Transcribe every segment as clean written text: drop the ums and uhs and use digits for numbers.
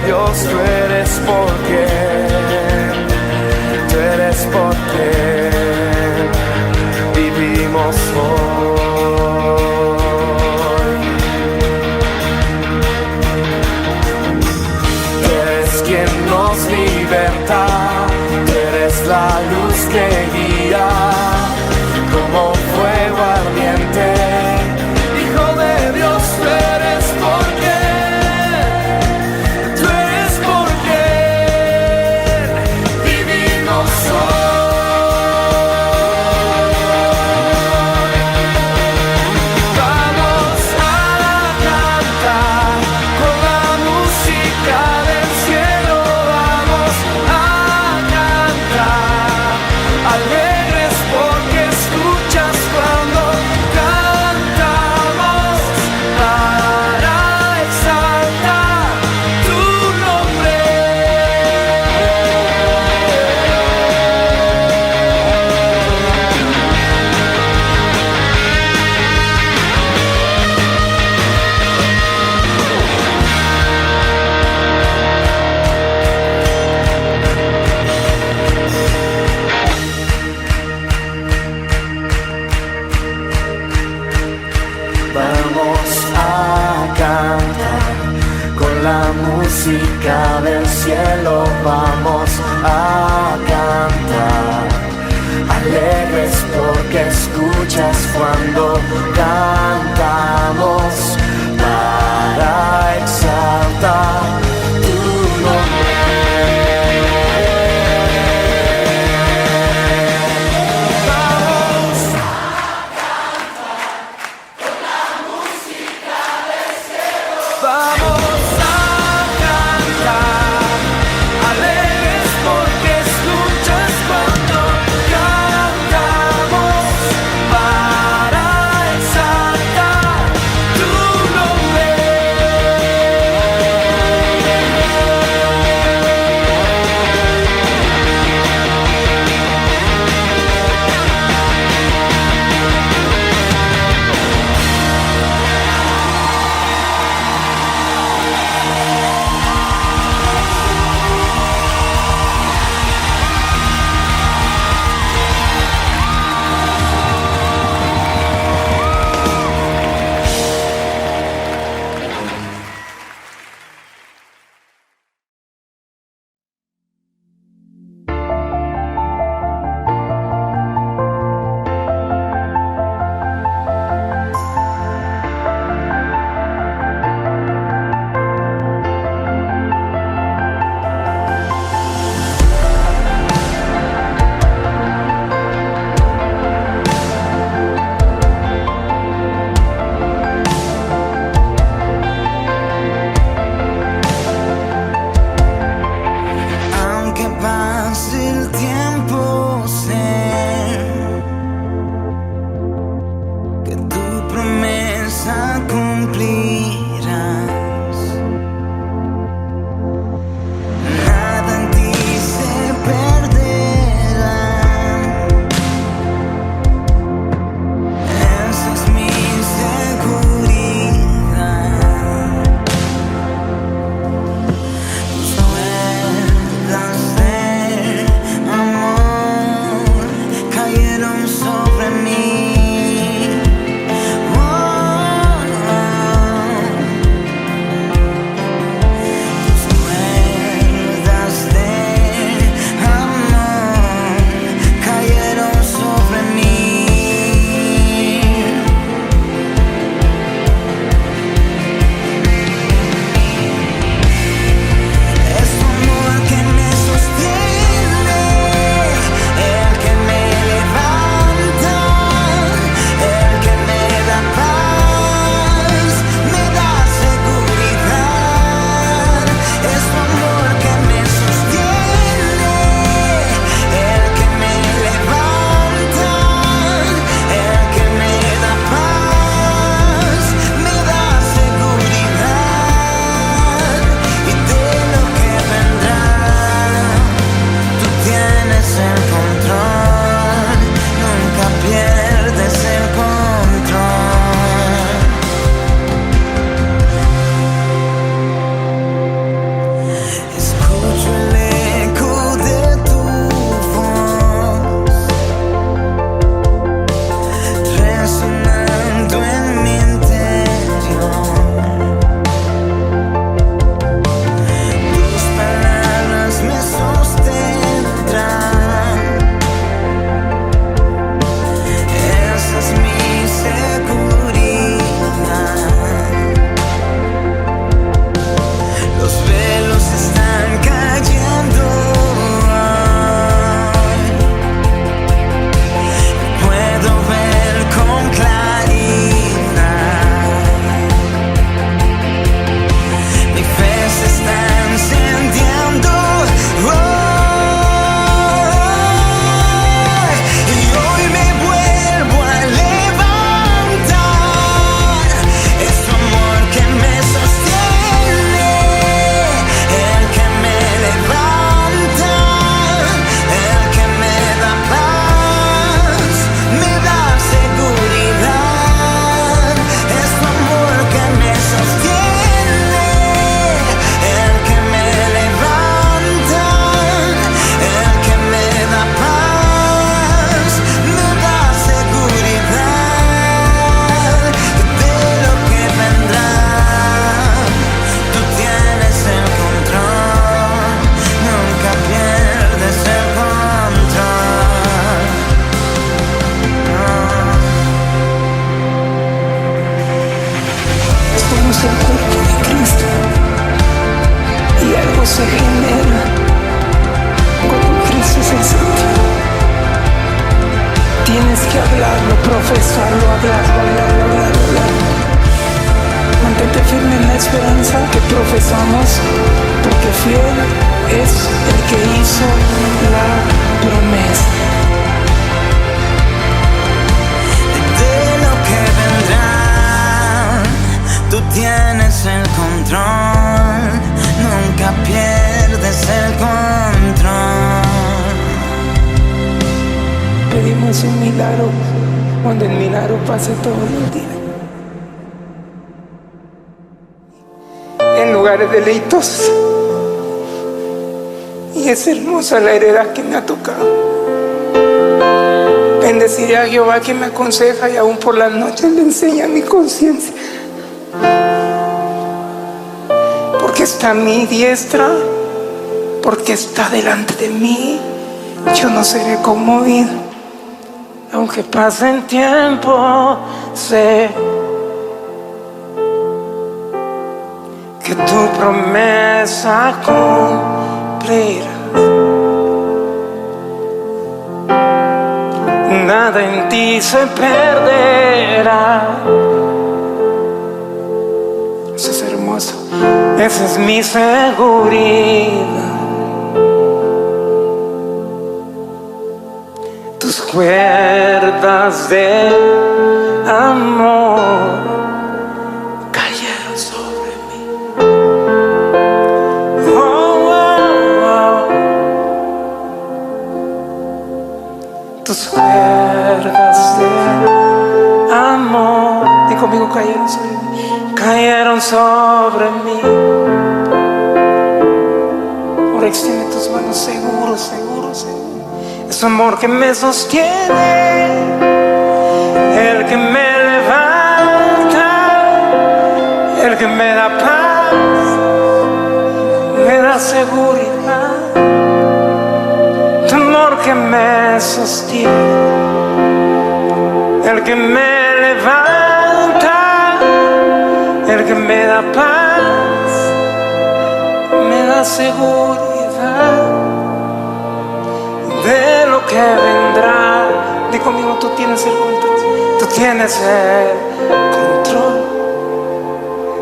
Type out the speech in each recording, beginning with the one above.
Dios, tú eres porque, tú eres porque vivimos hoy. Tú eres quien nos liberta, tú eres la luz que guía como fuego ardiente. Hijo de Dios, tú eres porque, tú eres porque vivimos hoy. Vamos a cantar con la música del cielo, vamos a cantar alegres porque escuchas cuando cantamos para exaltar tu nombre. Vamos a cantar con la música del cielo, vamos a cantar alegres porque escuchas cuando cantamos para exaltar tu nombre. Vamos Vamos a cantar alegres porque escuchas cuando cantamos para exaltar algo se genera cuando Cristo es el centro. Tienes que hablarlo, profesarlo, hablarlo. Mantente firme en la esperanza que profesamos, porque fiel es el que hizo la promesa. De lo que vendrá, tú tienes el control, nunca pierdes el control. Pedimos un milagro cuando el milagro pase todos los días. En lugares deleitosos. Y es hermosa la heredad que me ha tocado. Bendeciré a Jehová que me aconseja y aún por las noches le enseña mi conciencia. Porque está a mi diestra, porque está delante de mí, yo no seré conmovido. Aunque pasen tiempo, sé que tu promesa cumplirás. Nada en ti se perderá. Eso es hermoso. Esa es mi seguridad. Tus cuerdas de amor cayeron sobre mí. Tus cuerdas de amor, di conmigo, cayeron sobre mí. Cayeron sobre mí. Ahora extiende tus manos, seguro. Es amor que me sostiene, el que me levanta, el que me da paz, me da seguridad. Tu amor que me sostiene, el que me levanta, el que me da paz, me da seguridad. De lo que vendrá, di conmigo, tú tienes el control. Tú tienes el control.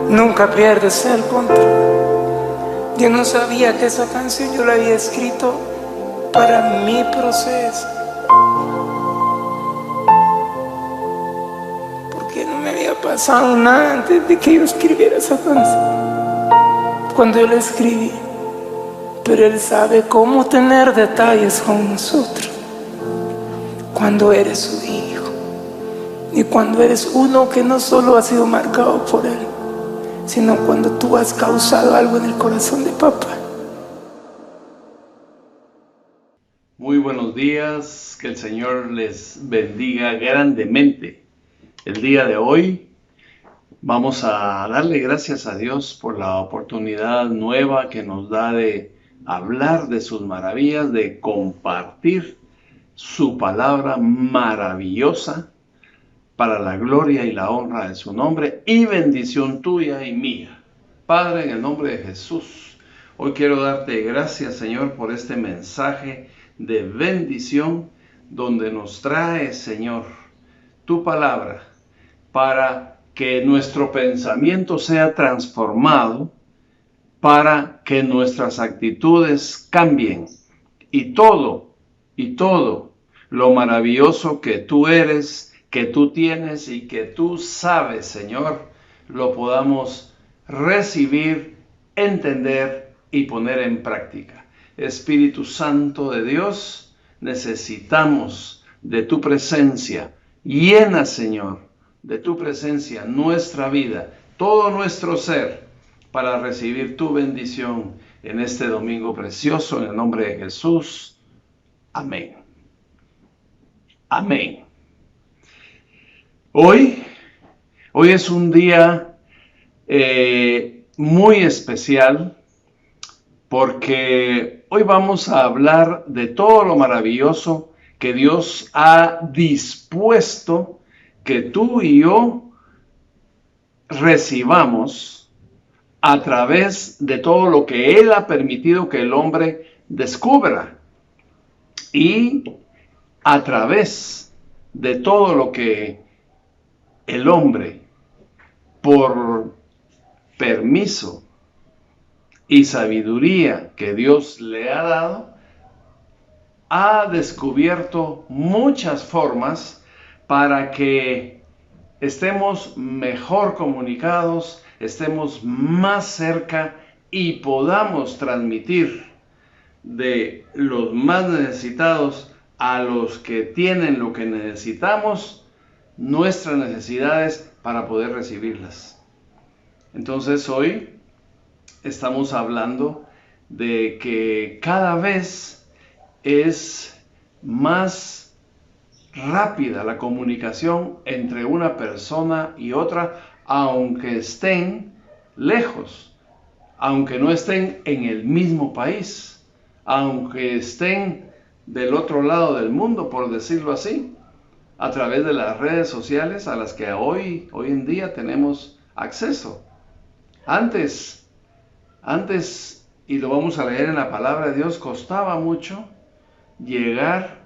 Nunca pierdes el control. Yo no sabía que esa canción yo la había escrito para mi proceso, porque no me había pasado nada antes de que yo escribiera esa canción. Cuando yo la escribí, pero Él sabe cómo tener detalles con nosotros cuando eres su hijo y cuando eres uno que no solo ha sido marcado por Él, sino cuando tú has causado algo en el corazón de papá. Muy buenos días, que el Señor les bendiga grandemente. El día de hoy vamos a darle gracias a Dios por la oportunidad nueva que nos da de hablar de sus maravillas, de compartir su palabra maravillosa para la gloria y la honra de su nombre y bendición tuya y mía. Padre, en el nombre de Jesús, hoy quiero darte gracias, Señor, por este mensaje de bendición donde nos trae, Señor, tu palabra para que nuestro pensamiento sea transformado, para que nuestras actitudes cambien y todo lo maravilloso que tú eres, que tú tienes y que tú sabes, Señor, lo podamos recibir, entender y poner en práctica. Espíritu Santo de Dios, necesitamos de tu presencia. Llena, Señor, de tu presencia nuestra vida, todo nuestro ser, para recibir tu bendición en este domingo precioso, en el nombre de Jesús. Amén. Amén. Hoy es un día muy especial, porque hoy vamos a hablar de todo lo maravilloso que Dios ha dispuesto que tú y yo recibamos a través de todo lo que Él ha permitido que el hombre descubra y a través de todo lo que el hombre, por permiso y sabiduría que Dios le ha dado, ha descubierto muchas formas para que estemos mejor comunicados, estemos más cerca y podamos transmitir de los más necesitados a los que tienen lo que necesitamos, nuestras necesidades para poder recibirlas. Entonces hoy estamos hablando de que cada vez es más rápida la comunicación entre una persona y otra, aunque estén lejos, aunque no estén en el mismo país, aunque estén del otro lado del mundo, por decirlo así, a través de las redes sociales a las que hoy en día tenemos acceso. Antes, y lo vamos a leer en la palabra de Dios, costaba mucho llegar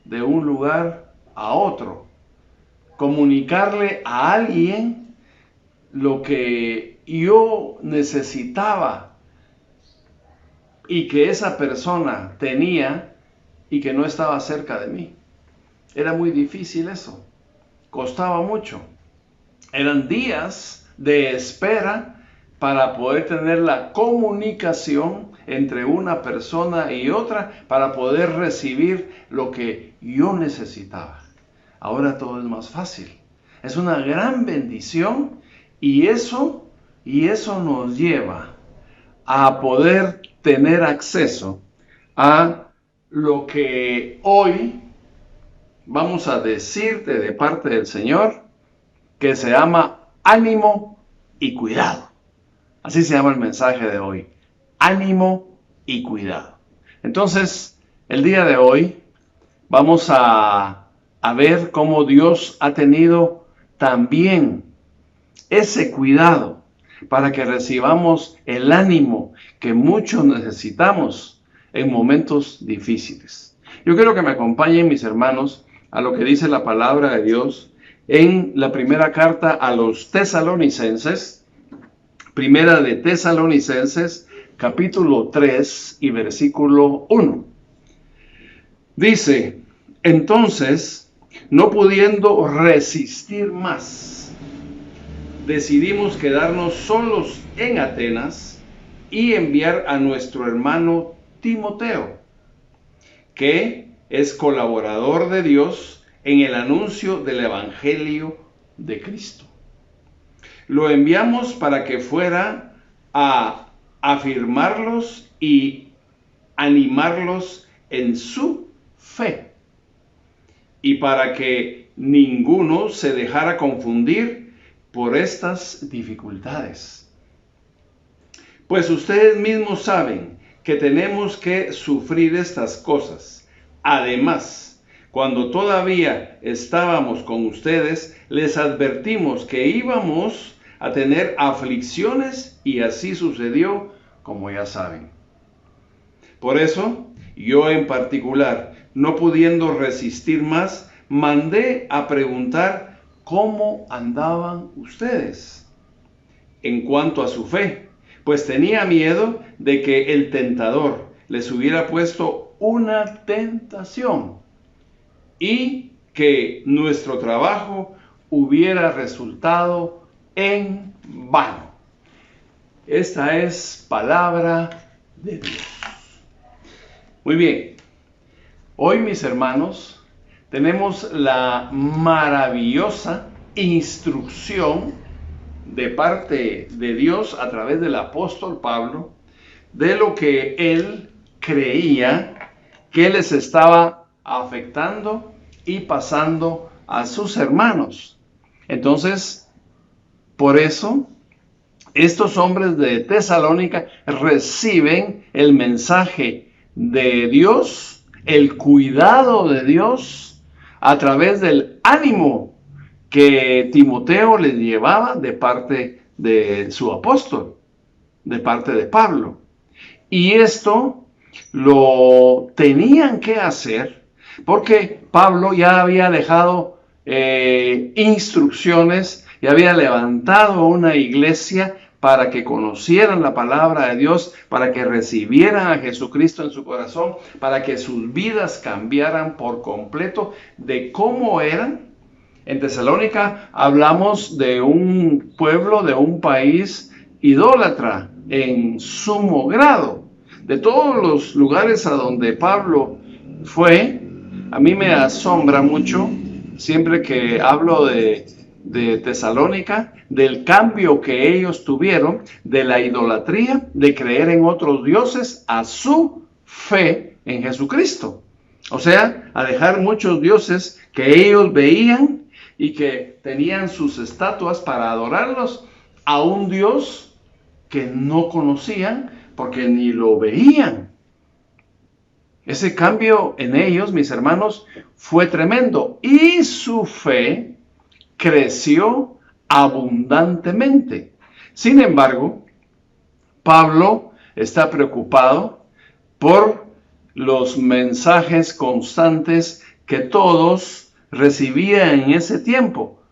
de un lugar a otro, comunicarle a alguien lo que yo necesitaba y que esa persona tenía y que no estaba cerca de mí. Era muy difícil eso, costaba mucho. Eran días de espera para poder tener la comunicación entre una persona y otra, para poder recibir lo que yo necesitaba. Ahora todo es más fácil. Es una gran bendición y eso nos lleva a poder tener acceso a lo que hoy vamos a decirte de parte del Señor, que se llama ánimo y cuidado. Así se llama el mensaje de hoy, ánimo y cuidado. Entonces, el día de hoy vamos a ver cómo Dios ha tenido también ese cuidado para que recibamos el ánimo que muchos necesitamos en momentos difíciles. Yo quiero que me acompañen, mis hermanos, a lo que dice la palabra de Dios en la primera carta a los Tesalonicenses, primera de Tesalonicenses, capítulo 3 y versículo 1. Dice: entonces, no pudiendo resistir más, decidimos quedarnos solos en Atenas y enviar a nuestro hermano Timoteo, que es colaborador de Dios en el anuncio del Evangelio de Cristo. Lo enviamos para que fuera a afirmarlos y animarlos en su fe, y para que ninguno se dejara confundir por estas dificultades. Pues ustedes mismos saben que tenemos que sufrir estas cosas. Además, cuando todavía estábamos con ustedes, les advertimos que íbamos a tener aflicciones, y así sucedió, como ya saben. Por eso, yo en particular, no pudiendo resistir más, mandé a preguntar cómo andaban ustedes en cuanto a su fe, pues tenía miedo de que el tentador les hubiera puesto una tentación y que nuestro trabajo hubiera resultado en vano. Esta es palabra de Dios. Muy bien. Hoy, mis hermanos, tenemos la maravillosa instrucción de parte de Dios a través del apóstol Pablo de lo que él creía que les estaba afectando y pasando a sus hermanos. Entonces, por eso, estos hombres de Tesalónica reciben el mensaje de Dios, el cuidado de Dios, a través del ánimo que Timoteo les llevaba de parte de su apóstol. de parte de Pablo. Y esto lo tenían que hacer porque Pablo ya había dejado instrucciones y había levantado una iglesia para que conocieran la palabra de Dios, para que recibieran a Jesucristo en su corazón, para que sus vidas cambiaran por completo de cómo eran. En Tesalónica hablamos de un pueblo, de un país idólatra en sumo grado. De todos los lugares a donde Pablo fue, a mí me asombra mucho, siempre que hablo de Tesalónica, del cambio que ellos tuvieron de la idolatría, de creer en otros dioses, a su fe en Jesucristo. O sea, a dejar muchos dioses que ellos veían y que tenían sus estatuas para adorarlos, a un Dios que no conocían porque ni lo veían. Ese cambio en ellos, mis hermanos, fue tremendo y su fe creció abundantemente. Sin embargo, Pablo está preocupado por los mensajes constantes que todos recibían en ese tiempo.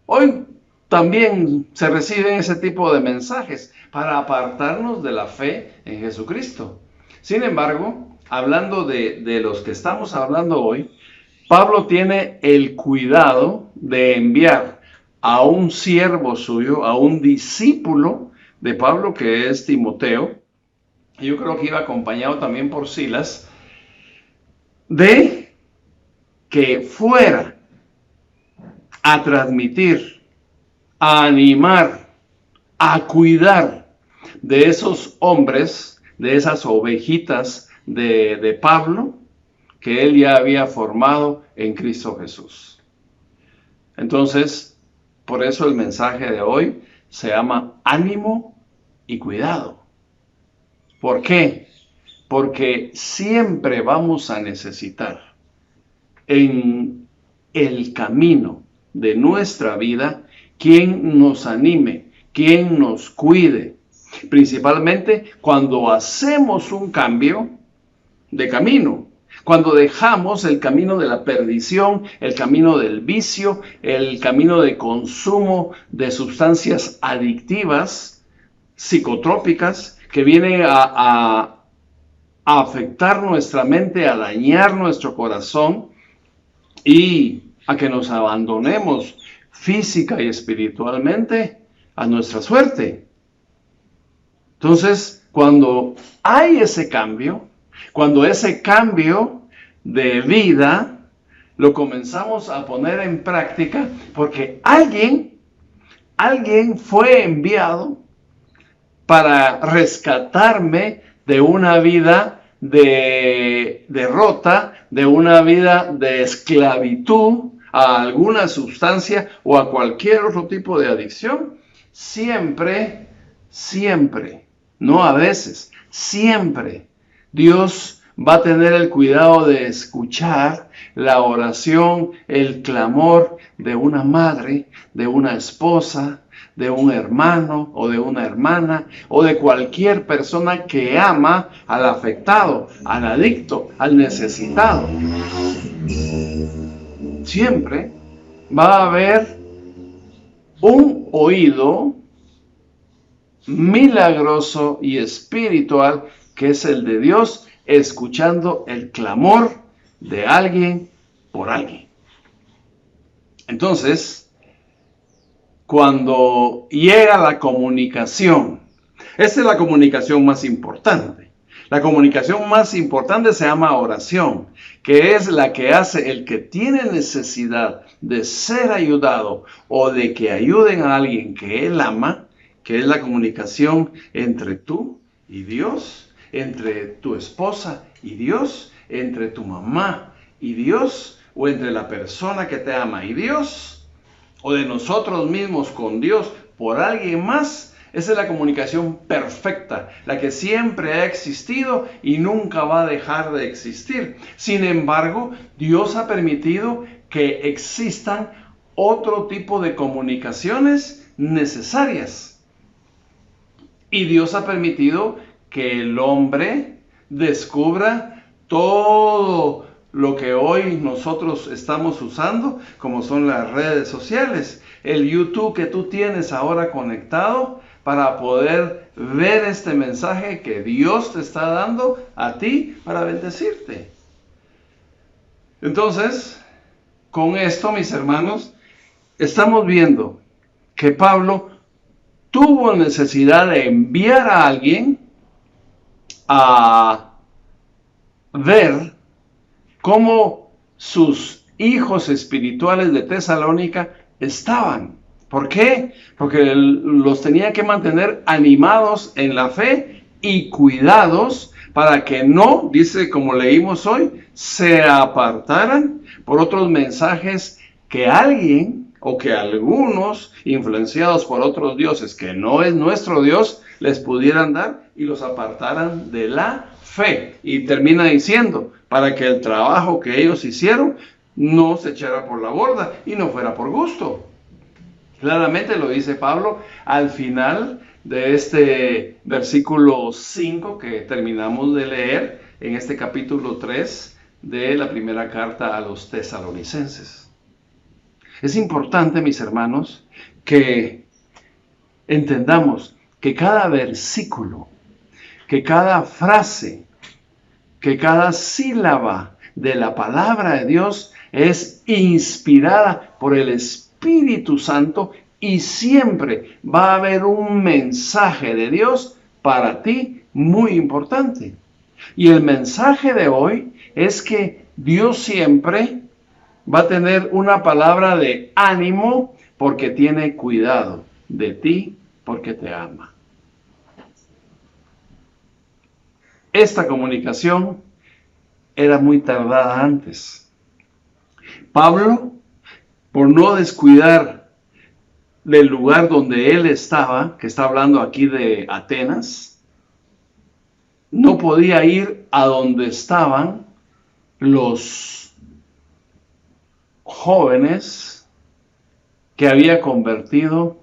Hoy también se reciben ese tipo de mensajes para apartarnos de la fe en Jesucristo. Sin embargo, hablando de los que estamos hablando hoy, Pablo tiene el cuidado de enviar a un siervo suyo, a un discípulo de Pablo, que es Timoteo, y yo creo que iba acompañado también por Silas, de que fuera a transmitir, a animar, a cuidar de esos hombres, de esas ovejitas de Pablo, que él ya había formado en Cristo Jesús. Entonces, por eso el mensaje de hoy se llama ánimo y cuidado. ¿Por qué? Porque siempre vamos a necesitar en el camino de nuestra vida quien nos anime, quien nos cuide. Principalmente cuando hacemos un cambio de camino. Cuando dejamos el camino de la perdición, el camino del vicio, el camino de consumo de sustancias adictivas, psicotrópicas, que vienen a afectar nuestra mente, a dañar nuestro corazón y a que nos abandonemos física y espiritualmente a nuestra suerte. Entonces, cuando hay ese cambio, cuando ese cambio de vida lo comenzamos a poner en práctica, porque alguien fue enviado para rescatarme de una vida de derrota, de una vida de esclavitud a alguna sustancia o a cualquier otro tipo de adicción. Siempre, no a veces, siempre Dios va a tener el cuidado de escuchar la oración, el clamor de una madre, de una esposa, de un hermano o de una hermana o de cualquier persona que ama al afectado, al adicto, al necesitado. Siempre va a haber un oído milagroso y espiritual que es el de Dios, escuchando el clamor de alguien por alguien. Entonces, cuando llega la comunicación, esta es la comunicación más importante. La comunicación más importante se llama oración, que es la que hace el que tiene necesidad de ser ayudado o de que ayuden a alguien que él ama, que es la comunicación entre tú y Dios, entre tu esposa y Dios, entre tu mamá y Dios, o entre la persona que te ama y Dios, o de nosotros mismos con Dios por alguien más. Esa es la comunicación perfecta, la que siempre ha existido y nunca va a dejar de existir. Sin embargo, Dios ha permitido que existan otro tipo de comunicaciones necesarias. Y Dios ha permitido que el hombre descubra todo lo que hoy nosotros estamos usando, como son las redes sociales, el YouTube que tú tienes ahora conectado para poder ver este mensaje que Dios te está dando a ti para bendecirte. Entonces, con esto, mis hermanos, estamos viendo que Pablo tuvo necesidad de enviar a alguien a ver cómo sus hijos espirituales de Tesalónica estaban. ¿Por qué? Porque los tenía que mantener animados en la fe y cuidados para que no, dice como leímos hoy, se apartaran por otros mensajes que alguien o que algunos, influenciados por otros dioses que no es nuestro Dios, les pudieran dar y los apartaran de la fe. Y termina diciendo, para que el trabajo que ellos hicieron no se echara por la borda y no fuera por gusto. Claramente lo dice Pablo al final de este versículo 5 que terminamos de leer en este capítulo 3 de la primera carta a los tesalonicenses. Es importante, mis hermanos, que entendamos que cada versículo, que cada frase, que cada sílaba de la palabra de Dios es inspirada por el Espíritu Santo y siempre va a haber un mensaje de Dios para ti muy importante. Y el mensaje de hoy es que Dios siempre va a tener una palabra de ánimo porque tiene cuidado de ti, porque te ama. Esta comunicación era muy tardada antes. Pablo, por no descuidar del lugar donde él estaba, que está hablando aquí de Atenas, no podía ir a donde estaban los jóvenes que había convertido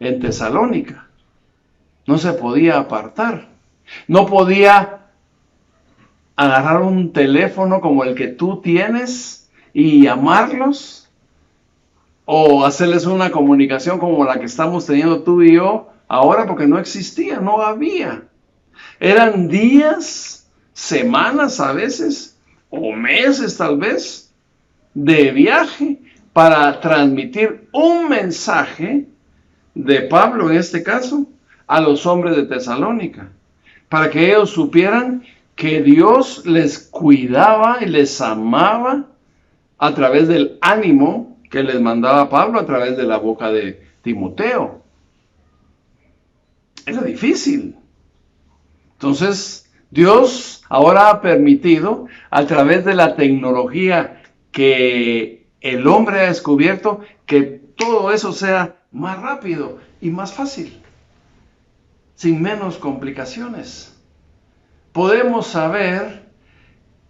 en Tesalónica. No se podía apartar. No podía agarrar un teléfono como el que tú tienes y llamarlos o hacerles una comunicación como la que estamos teniendo tú y yo ahora, porque no existía, no había. Eran días, semanas a veces, o meses tal vez, de viaje para transmitir un mensaje de Pablo, en este caso, a los hombres de Tesalónica, para que ellos supieran que Dios les cuidaba y les amaba a través del ánimo que les mandaba Pablo a través de la boca de Timoteo. Era difícil. Entonces, Dios ahora ha permitido, a través de la tecnología que el hombre ha descubierto, que todo eso sea más rápido y más fácil, sin menos complicaciones. Podemos saber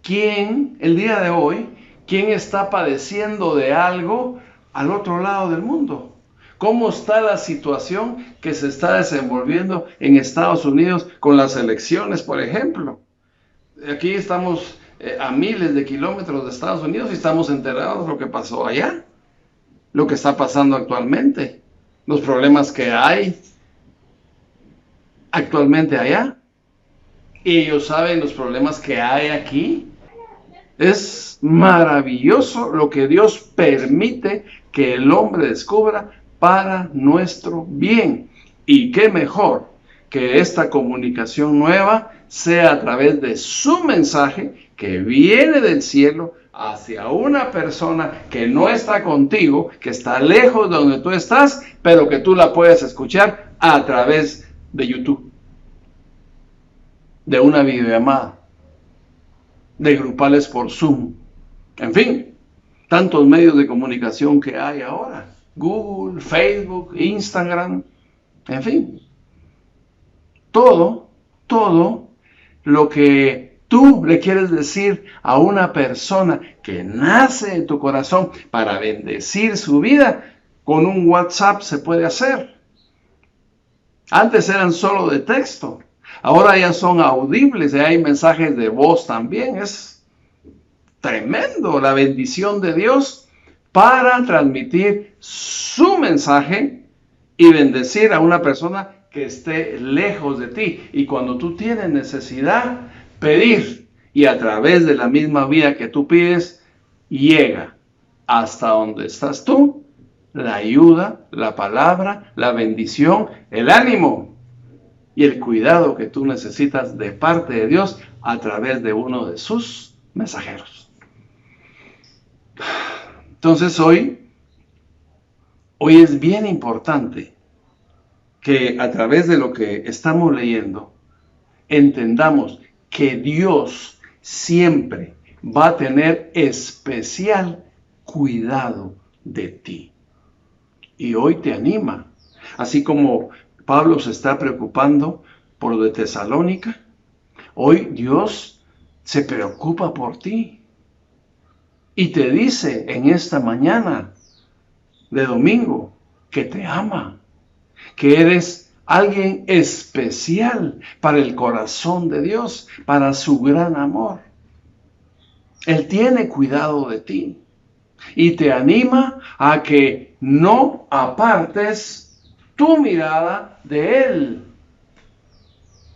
quién, el día de hoy, quién está padeciendo de algo al otro lado del mundo. ¿Cómo está la situación que se está desenvolviendo en Estados Unidos con las elecciones, por ejemplo? Aquí estamos a miles de kilómetros de Estados Unidos y estamos enterados de lo que pasó allá, lo que está pasando actualmente, los problemas que hay actualmente allá. Y ellos saben los problemas que hay aquí. Es maravilloso lo que Dios permite que el hombre descubra para nuestro bien. Y qué mejor que esta comunicación nueva sea a través de su mensaje que viene del cielo hacia una persona que no está contigo, que está lejos de donde tú estás, pero que tú la puedes escuchar a través de YouTube, de una videollamada, de grupales por Zoom, en fin, tantos medios de comunicación que hay ahora, Google, Facebook, Instagram, en fin, todo lo que tú le quieres decir a una persona que nace en tu corazón para bendecir su vida, con un WhatsApp se puede hacer. Antes eran solo de texto. Ahora ya son audibles, ya hay mensajes de voz también. Es tremendo la bendición de Dios para transmitir su mensaje y bendecir a una persona que esté lejos de ti. Y cuando tú tienes necesidad, pedir, y a través de la misma vía que tú pides, llega hasta donde estás tú la ayuda, la palabra, la bendición, el ánimo y el cuidado que tú necesitas de parte de Dios a través de uno de sus mensajeros. Entonces hoy es bien importante que a través de lo que estamos leyendo entendamos que Dios siempre va a tener especial cuidado de ti. Y hoy te anima, así como Pablo se está preocupando por lo de Tesalónica, hoy Dios se preocupa por ti. Y te dice en esta mañana de domingo que te ama, que eres alguien especial para el corazón de Dios, para su gran amor. Él tiene cuidado de ti y te anima a que no apartes tu mirada de Él,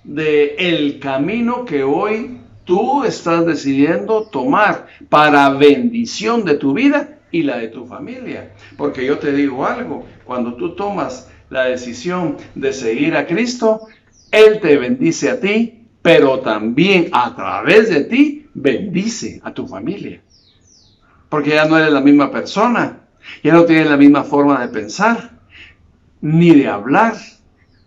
de el camino que hoy tú estás decidiendo tomar para bendición de tu vida y la de tu familia. Porque yo te digo algo, cuando tú tomas la decisión de seguir a Cristo, Él te bendice a ti, pero también a través de ti bendice a tu familia. Porque ya no eres la misma persona, ya no tienes la misma forma de pensar, ni de hablar.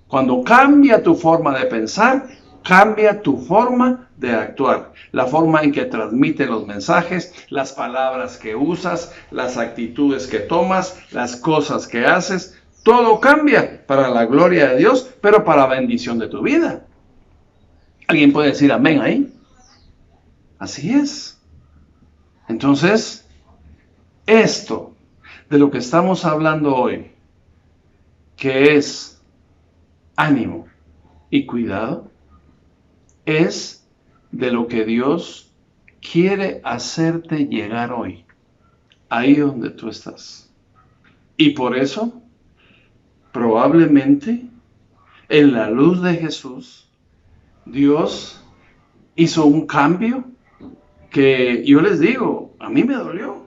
Cuando cambia tu forma de pensar, cambia tu forma de actuar. La forma en que transmite los mensajes, las palabras que usas, las actitudes que tomas, las cosas que haces, todo cambia para la gloria de Dios, pero para la bendición de tu vida. ¿Alguien puede decir amén ahí? Así es. Entonces, esto de lo que estamos hablando hoy, que es ánimo y cuidado, es de lo que Dios quiere hacerte llegar hoy, ahí donde tú estás. Y por eso, probablemente, en la luz de Jesús, Dios hizo un cambio que yo les digo, a mí me dolió.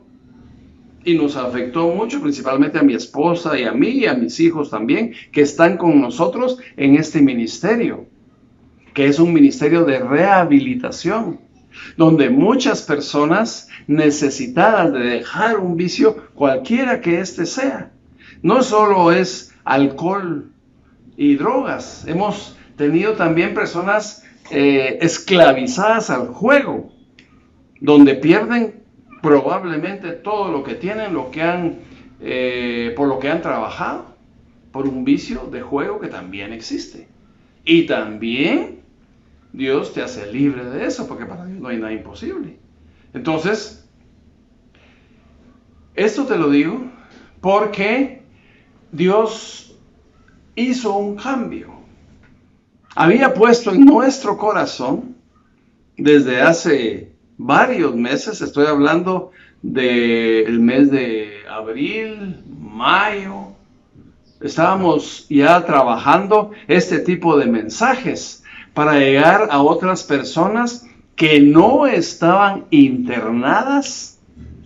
Y nos afectó mucho, principalmente a mi esposa y a mí y a mis hijos también, que están con nosotros en este ministerio, que es un ministerio de rehabilitación, donde muchas personas necesitadas de dejar un vicio, cualquiera que éste sea, no solo es alcohol y drogas, hemos tenido también personas esclavizadas al juego, donde pierden probablemente todo lo que tienen, por lo que han trabajado, por un vicio de juego que también existe. Y también Dios te hace libre de eso, porque para Dios no hay nada imposible. Entonces, esto te lo digo porque Dios hizo un cambio. Había puesto en nuestro corazón, desde hace varios meses, estoy hablando del mes de abril, mayo, estábamos ya trabajando este tipo de mensajes para llegar a otras personas que no estaban internadas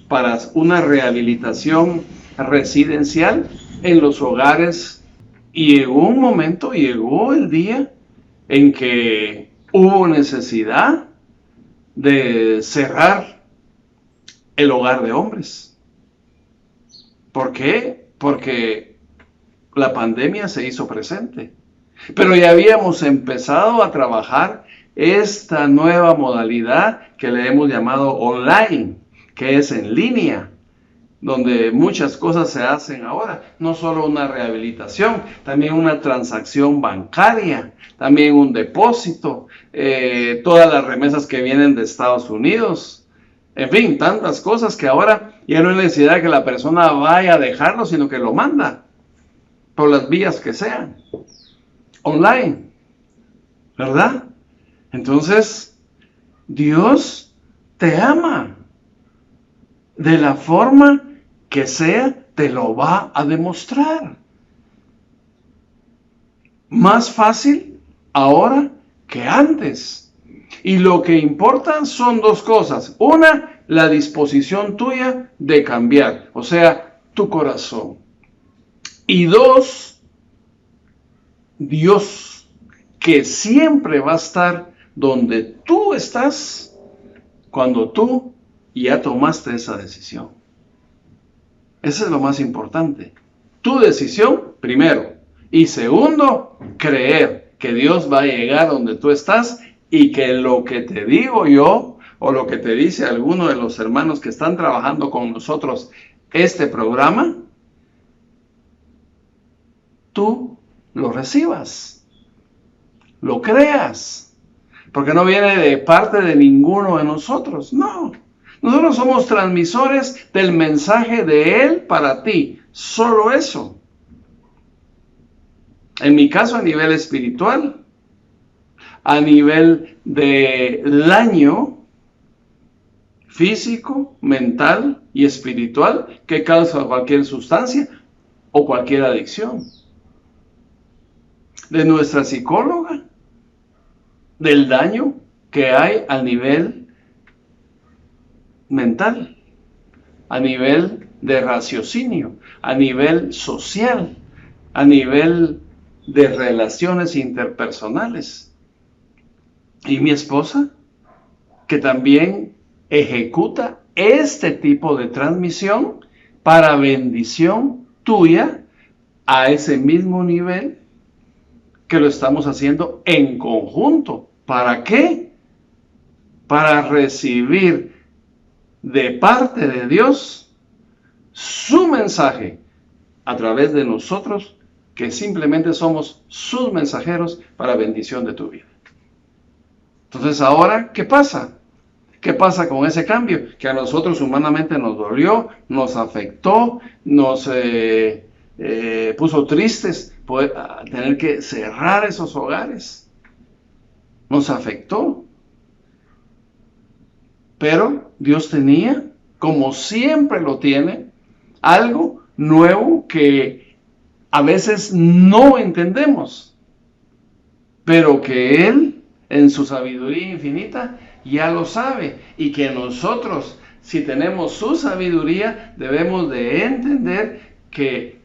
para una rehabilitación residencial en los hogares. Y llegó un momento, llegó el día en que hubo necesidad de cerrar el hogar de hombres. ¿Por qué? Porque la pandemia se hizo presente. Pero ya habíamos empezado a trabajar esta nueva modalidad que le hemos llamado online, que es en línea, donde muchas cosas se hacen ahora, no solo una rehabilitación, también una transacción bancaria, también un depósito, todas las remesas que vienen de Estados Unidos, en fin, tantas cosas que ahora ya no hay necesidad de que la persona vaya a dejarlo, sino que lo manda por las vías que sean. online, ¿verdad? Entonces, Dios te ama. De la forma que sea, te lo va a demostrar. Más fácil ahora que antes. Y lo que importa son dos cosas. Una, la disposición tuya de cambiar, o sea, tu corazón. Y dos, Dios, que siempre va a estar donde tú estás cuando tú ya tomaste esa decisión. Eso es lo más importante. Tu decisión, primero. Y segundo, creer que Dios va a llegar donde tú estás y que lo que te digo yo o lo que te dice alguno de los hermanos que están trabajando con nosotros este programa, tú lo recibas, lo creas, porque no viene de parte de ninguno de nosotros, no. Nosotros somos transmisores del mensaje de Él para ti, solo eso. En mi caso, a nivel espiritual, a nivel de daño físico, mental y espiritual que causa cualquier sustancia o cualquier adicción. De nuestra psicóloga, del daño que hay a nivel mental, a nivel de raciocinio, a nivel social, a nivel de relaciones interpersonales. Y mi esposa, que también ejecuta este tipo de transmisión para bendición tuya a ese mismo nivel que lo estamos haciendo en conjunto. ¿Para qué? Para recibir de parte de Dios su mensaje a través de nosotros, que simplemente somos sus mensajeros para bendición de tu vida. Entonces ahora, ¿qué pasa? ¿Qué pasa con ese cambio? Que a nosotros humanamente nos dolió, nos afectó, nos puso tristes tener que cerrar esos hogares. Nos afectó. Pero Dios tenía, como siempre lo tiene, algo nuevo que a veces no entendemos, pero que Él, en su sabiduría infinita, ya lo sabe, y que nosotros, si tenemos su sabiduría, debemos de entender que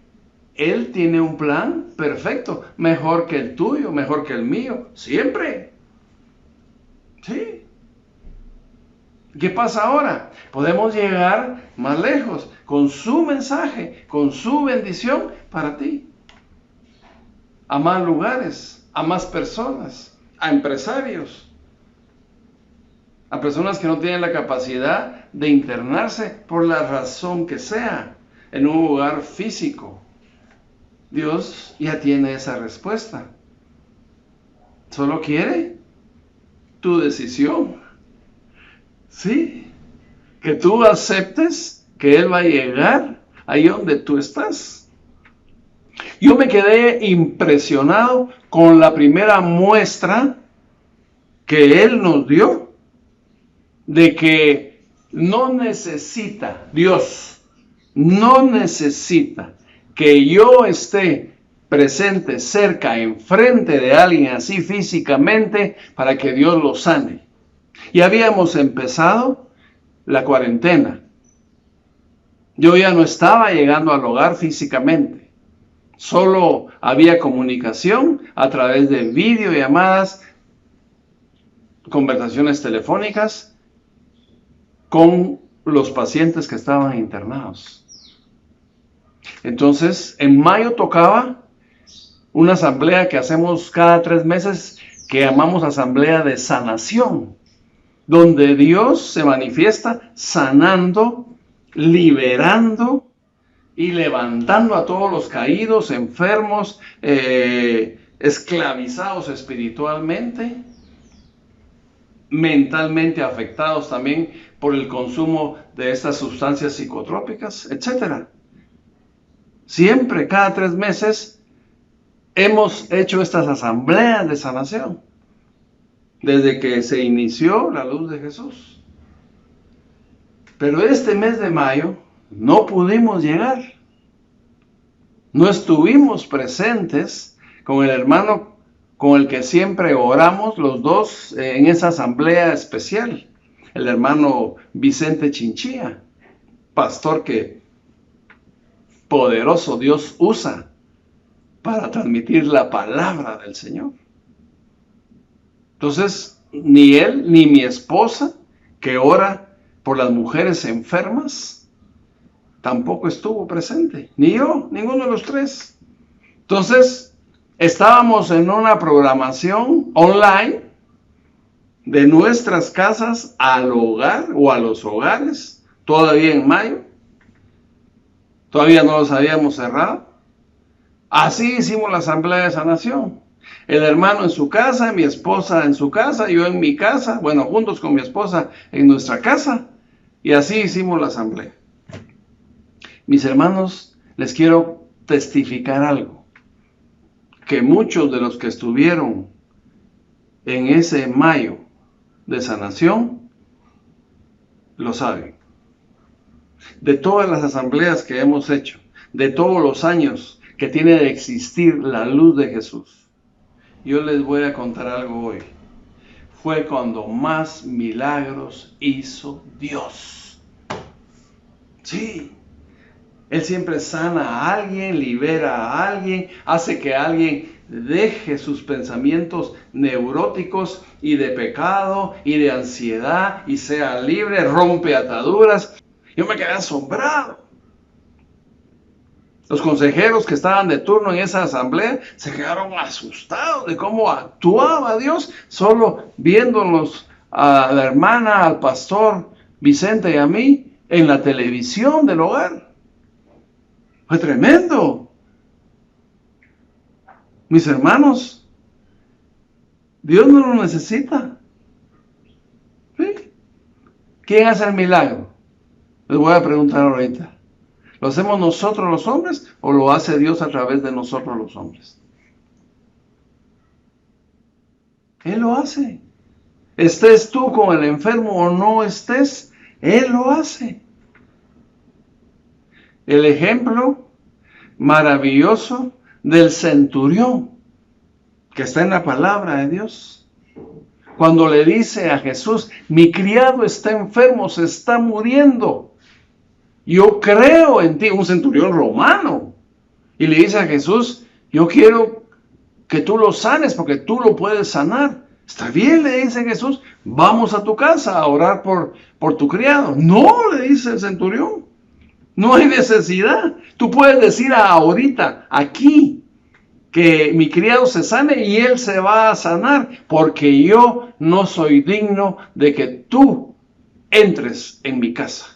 Él tiene un plan perfecto, mejor que el tuyo, mejor que el mío, siempre. Sí. ¿Qué pasa ahora? Podemos llegar más lejos con su mensaje, con su bendición para ti. A más lugares, a más personas, a empresarios, a personas que no tienen la capacidad de internarse por la razón que sea en un lugar físico. Dios ya tiene esa respuesta. Solo quiere tu decisión. Sí, que tú aceptes que Él va a llegar ahí donde tú estás. Yo me quedé impresionado con la primera muestra que Él nos dio de que no necesita, Dios no necesita que yo esté presente, cerca, enfrente de alguien así físicamente para que Dios lo sane. Y habíamos empezado la cuarentena. Yo ya no estaba llegando al hogar físicamente. Solo había comunicación a través de videollamadas, conversaciones telefónicas con los pacientes que estaban internados. Entonces, en mayo tocaba una asamblea que hacemos cada 3 meses, que llamamos asamblea de sanación, donde Dios se manifiesta sanando, liberando y levantando a todos los caídos, enfermos, esclavizados espiritualmente, mentalmente afectados también por el consumo de estas sustancias psicotrópicas, etc. Siempre, cada 3 meses, hemos hecho estas asambleas de sanación desde que se inició la luz de Jesús. Pero este mes de mayo no pudimos llegar. No estuvimos presentes con el hermano con el que siempre oramos los dos en esa asamblea especial, el hermano Vicente Chinchilla, pastor que poderoso Dios usa para transmitir la palabra del Señor. Entonces, ni él ni mi esposa, que ora por las mujeres enfermas, tampoco estuvo presente. Ni yo, ninguno de los tres. Entonces, estábamos en una programación online de nuestras casas al hogar o a los hogares, todavía en mayo. Todavía no los habíamos cerrado. Así hicimos la asamblea de sanación. El hermano en su casa, mi esposa en su casa, yo en mi casa, bueno, juntos con mi esposa en nuestra casa. Y así hicimos la asamblea. Mis hermanos, les quiero testificar algo. Que muchos de los que estuvieron en ese mayo de sanación, lo saben. De todas las asambleas que hemos hecho, de todos los años que tiene de existir la luz de Jesús, yo les voy a contar algo hoy. Fue cuando más milagros hizo Dios. Sí. Él siempre sana a alguien, libera a alguien, hace que alguien deje sus pensamientos neuróticos y de pecado y de ansiedad y sea libre, rompe ataduras. Yo me quedé asombrado. Los consejeros que estaban de turno en esa asamblea se quedaron asustados de cómo actuaba Dios, solo viéndonos a la hermana, al pastor Vicente y a mí en la televisión del hogar. Fue tremendo. Mis hermanos, Dios no lo necesita. ¿Sí? ¿Quién hace el milagro? Les voy a preguntar ahorita. ¿Lo hacemos nosotros los hombres o lo hace Dios a través de nosotros los hombres? Él lo hace. Estés tú con el enfermo o no estés, Él lo hace. El ejemplo maravilloso del centurión que está en la palabra de Dios. Cuando le dice a Jesús, mi criado está enfermo, se está muriendo. Yo creo en ti, un centurión romano. Y le dice a Jesús, yo quiero que tú lo sanes porque tú lo puedes sanar. Está bien, le dice Jesús, vamos a tu casa a orar por tu criado. No, le dice el centurión. No hay necesidad. Tú puedes decir ahorita, aquí, que mi criado se sane y él se va a sanar, porque yo no soy digno de que tú entres en mi casa.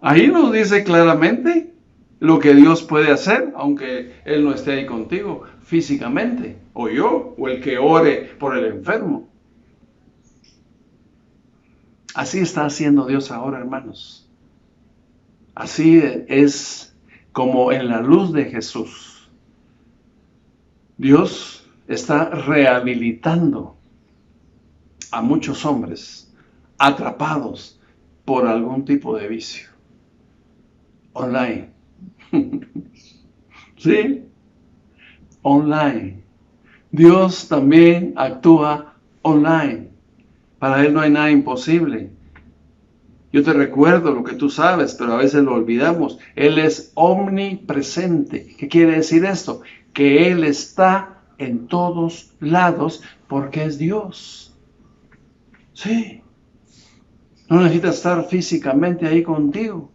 Ahí nos dice claramente lo que Dios puede hacer, aunque Él no esté ahí contigo físicamente, o yo, o el que ore por el enfermo. Así está haciendo Dios ahora, hermanos. Así es como en la luz de Jesús. Dios está rehabilitando a muchos hombres atrapados por algún tipo de vicio. Online. ¿Sí? Online. Dios también actúa online. Para Él no hay nada imposible. Yo te recuerdo lo que tú sabes, pero a veces lo olvidamos. Él es omnipresente. ¿Qué quiere decir esto? Que Él está en todos lados porque es Dios. Sí. No necesita estar físicamente ahí contigo.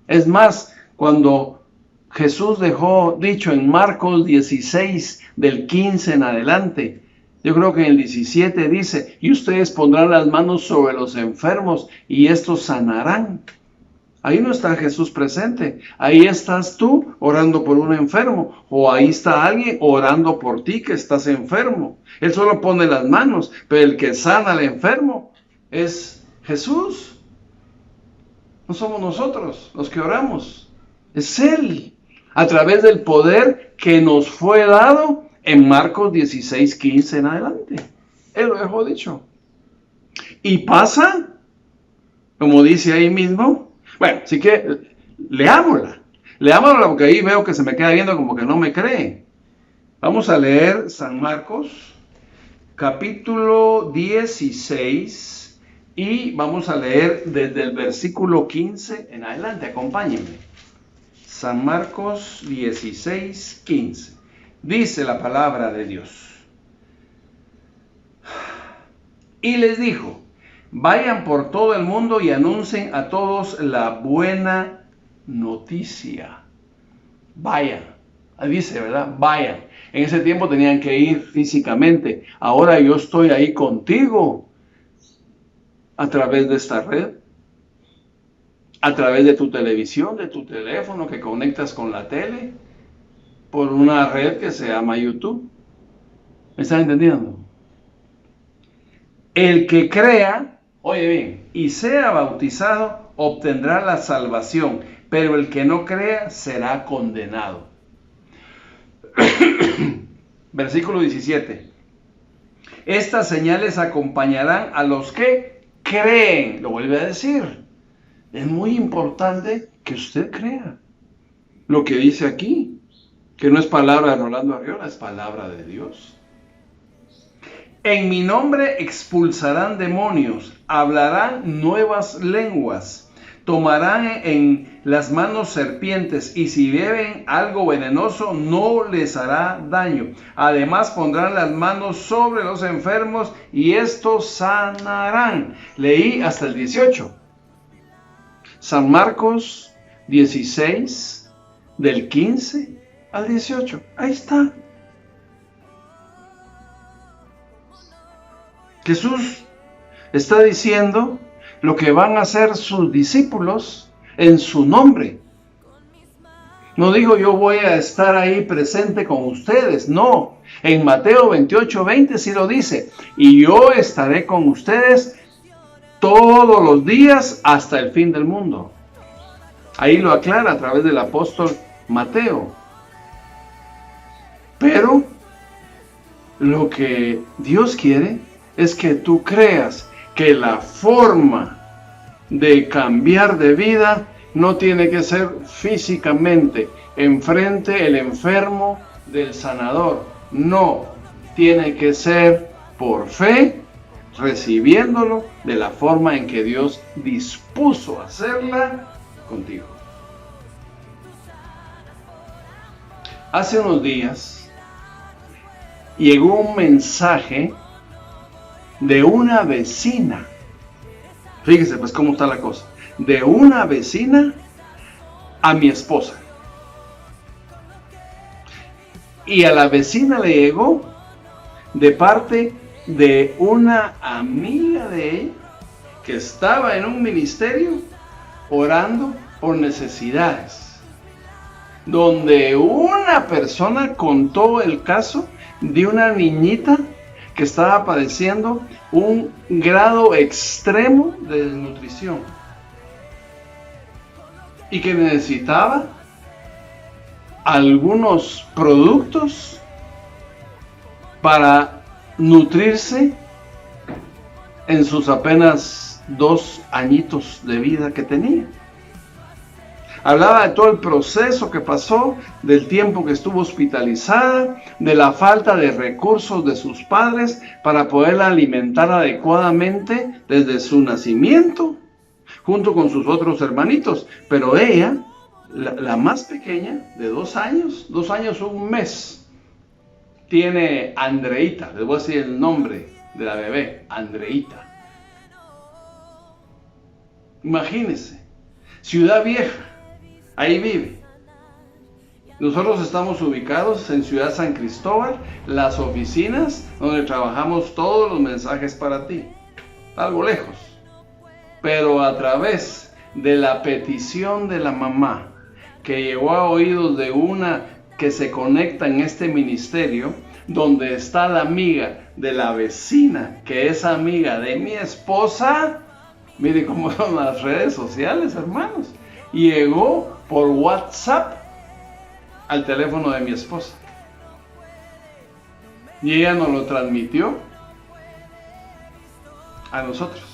Es más, cuando Jesús dejó dicho en Marcos 16, del 15 en adelante, yo creo que en el 17 dice, y ustedes pondrán las manos sobre los enfermos y estos sanarán. Ahí no está Jesús presente. Ahí estás tú orando por un enfermo, o ahí está alguien orando por ti que estás enfermo. Él solo pone las manos, pero el que sana al enfermo es Jesús. No somos nosotros los que oramos, es Él. a través del poder que nos fue dado en Marcos 16:15 en adelante. Él lo dejó dicho. Y pasa, como dice ahí mismo, bueno, así que leámosla porque ahí veo que se me queda viendo como que no me cree. Vamos a leer San Marcos, capítulo 16, y vamos a leer desde el versículo 15 en adelante. Acompáñenme. San Marcos 16:15. Dice la palabra de Dios. Y les dijo: vayan por todo el mundo y anuncien a todos la buena noticia. Vayan. Dice, ¿verdad? Vayan. En ese tiempo tenían que ir físicamente. Ahora yo estoy ahí contigo a través de esta red, a través de tu televisión, de tu teléfono que conectas con la tele, por una red que se llama YouTube. ¿Me están entendiendo? El que crea, oye bien, y sea bautizado, obtendrá la salvación, pero el que no crea será condenado. Versículo 17. Estas señales acompañarán a los que creen. Lo vuelve a decir. Es muy importante que usted crea lo que dice aquí, que no es palabra de Rolando Arriola, es palabra de Dios. En mi nombre expulsarán demonios, hablarán nuevas lenguas, tomarán en las manos serpientes, y si beben algo venenoso no les hará daño. Además pondrán las manos sobre los enfermos y estos sanarán. Leí hasta el 18. San Marcos 16, del 15 al 18. Ahí está. Jesús está diciendo lo que van a hacer sus discípulos en su nombre. No digo yo voy a estar ahí presente con ustedes, no. En Mateo 28:20 sí lo dice: y yo estaré con ustedes todos los días hasta el fin del mundo. Ahí lo aclara a través del apóstol Mateo. Pero lo que Dios quiere es que tú creas que la forma de cambiar de vida no tiene que ser físicamente enfrente el enfermo del sanador. No, tiene que ser por fe, recibiéndolo de la forma en que Dios dispuso hacerla contigo. Hace unos días llegó un mensaje de una vecina. Fíjese pues cómo está la cosa. De una vecina a mi esposa. Y a la vecina le llegó de parte de una amiga de ella que estaba en un ministerio orando por necesidades, donde una persona contó el caso de una niñita que estaba padeciendo un grado extremo de desnutrición y que necesitaba algunos productos para nutrirse en sus apenas 2 añitos de vida que tenía. Hablaba de todo el proceso que pasó, del tiempo que estuvo hospitalizada, de la falta de recursos de sus padres para poderla alimentar adecuadamente desde su nacimiento, junto con sus otros hermanitos. Pero ella, la más pequeña, de 2 años, 2 años 1 mes, tiene Andreita. Les voy a decir el nombre de la bebé, Andreita. Imagínense, Ciudad Vieja. Ahí vive. Nosotros estamos ubicados en Ciudad San Cristóbal, las oficinas donde trabajamos todos los mensajes para ti. Algo lejos. Pero a través de la petición de la mamá, que llegó a oídos de una que se conecta en este ministerio, donde está la amiga de la vecina, que es amiga de mi esposa. Mire cómo son las redes sociales, hermanos. Llegó por WhatsApp al teléfono de mi esposa. Y ella nos lo transmitió a nosotros.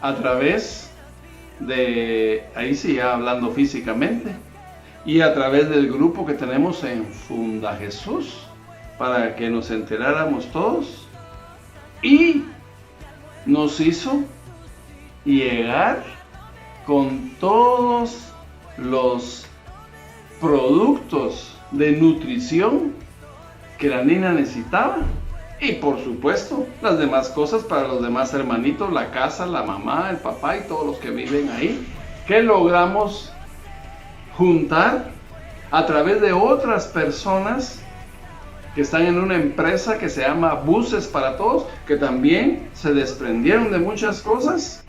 A través de, ahí sí, ya hablando físicamente, y a través del grupo que tenemos en Funda Jesús, para que nos enteráramos todos, y nos hizo llegar con todos los productos de nutrición que la niña necesitaba, y por supuesto las demás cosas para los demás hermanitos, la casa, la mamá, el papá y todos los que viven ahí, que logramos juntar a través de otras personas que están en una empresa que se llama Buses para Todos, que también se desprendieron de muchas cosas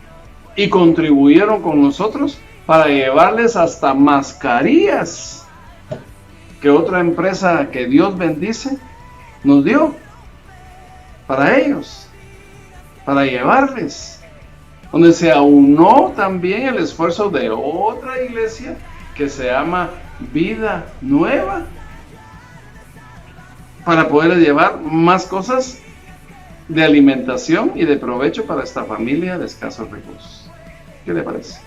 y contribuyeron con nosotros para llevarles hasta mascarillas que otra empresa que Dios bendice nos dio para ellos, para llevarles, donde se aunó también el esfuerzo de otra iglesia que se llama Vida Nueva, para poder llevar más cosas de alimentación y de provecho para esta familia de escasos recursos. ¿Qué le parece?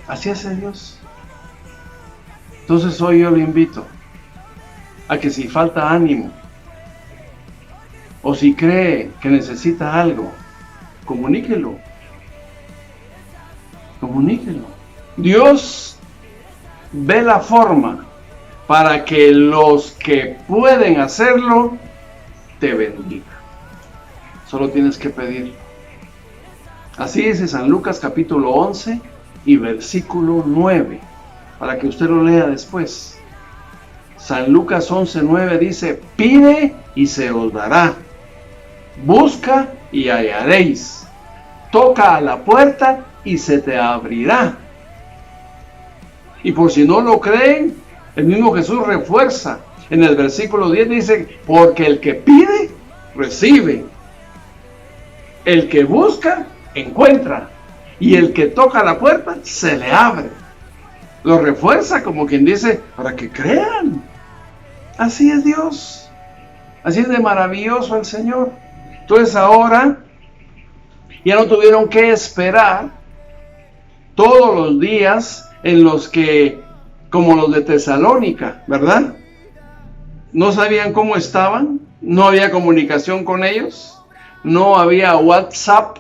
Así hace Dios. Entonces hoy yo le invito a que si falta ánimo o si cree que necesita algo, comuníquelo. Comuníquelo. Dios ve la forma para que los que pueden hacerlo te bendiga. Solo tienes que pedirlo. Así dice San Lucas capítulo 11 y versículo 9, para que usted lo lea después. San Lucas 11:9 dice: pide y se os dará, busca y hallaréis, toca a la puerta y se te abrirá. Y por si no lo creen, el mismo Jesús refuerza. En el versículo 10 dice: porque el que pide, recibe. El que busca, encuentra. Y el que toca la puerta, se le abre. Lo refuerza como quien dice, para que crean. Así es Dios. Así es de maravilloso el Señor. Entonces ahora, ya no tuvieron que esperar todos los días en los que, como los de Tesalónica, ¿verdad? No sabían cómo estaban, no había comunicación con ellos, no había WhatsApp,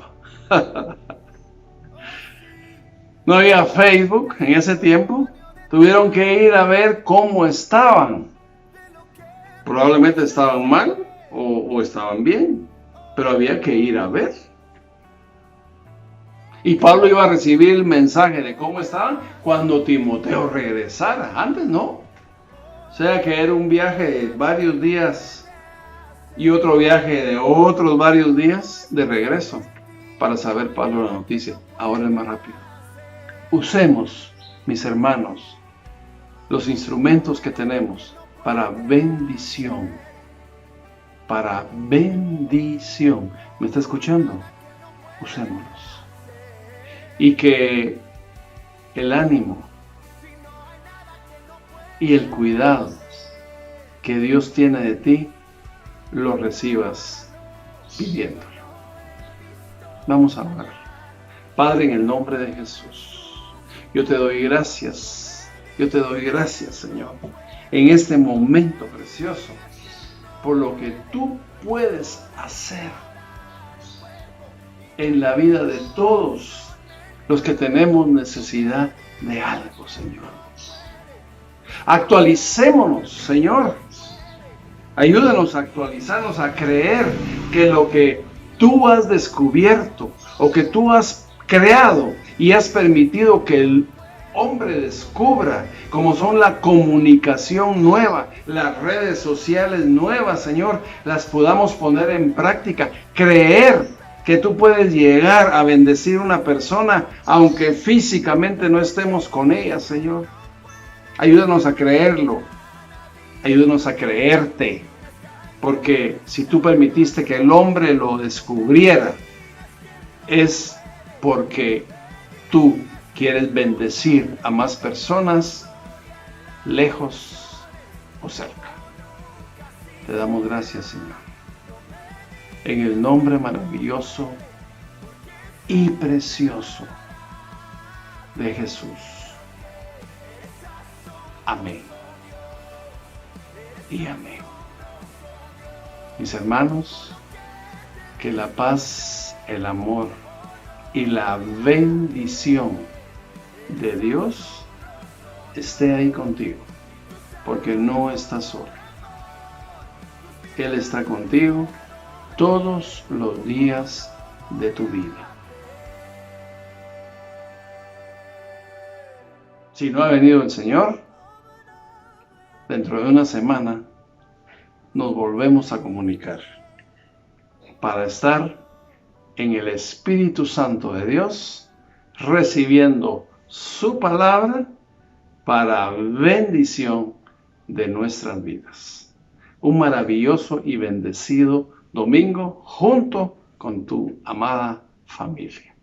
no había Facebook en ese tiempo. Tuvieron que ir a ver cómo estaban. Probablemente estaban mal o estaban bien, pero había que ir a ver. Y Pablo iba a recibir el mensaje de cómo estaban cuando Timoteo regresara. Antes no. O sea que era un viaje de varios días y otro viaje de otros varios días de regreso para saber Pablo la noticia. Ahora es más rápido. Usemos, mis hermanos, los instrumentos que tenemos para bendición. Para bendición. ¿Me está escuchando? Usémoslos. Y que el ánimo y el cuidado que Dios tiene de ti, lo recibas pidiéndolo. Vamos a orar. Padre, en el nombre de Jesús, yo te doy gracias. Yo te doy gracias, Señor, en este momento precioso, por lo que tú puedes hacer en la vida de todos los que tenemos necesidad de algo, Señor. Actualicémonos, Señor. Ayúdanos a actualizarnos, a creer que lo que tú has descubierto o que tú has creado y has permitido que el hombre descubra, como son la comunicación nueva, las redes sociales nuevas, Señor, las podamos poner en práctica. Creer que tú puedes llegar a bendecir a una persona aunque físicamente no estemos con ella, Señor. Ayúdanos a creerlo. Ayúdanos a creerte. Porque si tú permitiste que el hombre lo descubriera, es porque tú quieres bendecir a más personas, lejos o cerca. Te damos gracias, Señor. En el nombre maravilloso y precioso de Jesús. Amén. Y amén. Mis hermanos, que la paz, el amor y la bendición de Dios esté ahí contigo, porque no estás solo. Él está contigo todos los días de tu vida. Si no ha venido el Señor, dentro de una semana nos volvemos a comunicar para estar en el Espíritu Santo de Dios, recibiendo su palabra para bendición de nuestras vidas. Un maravilloso y bendecido domingo junto con tu amada familia.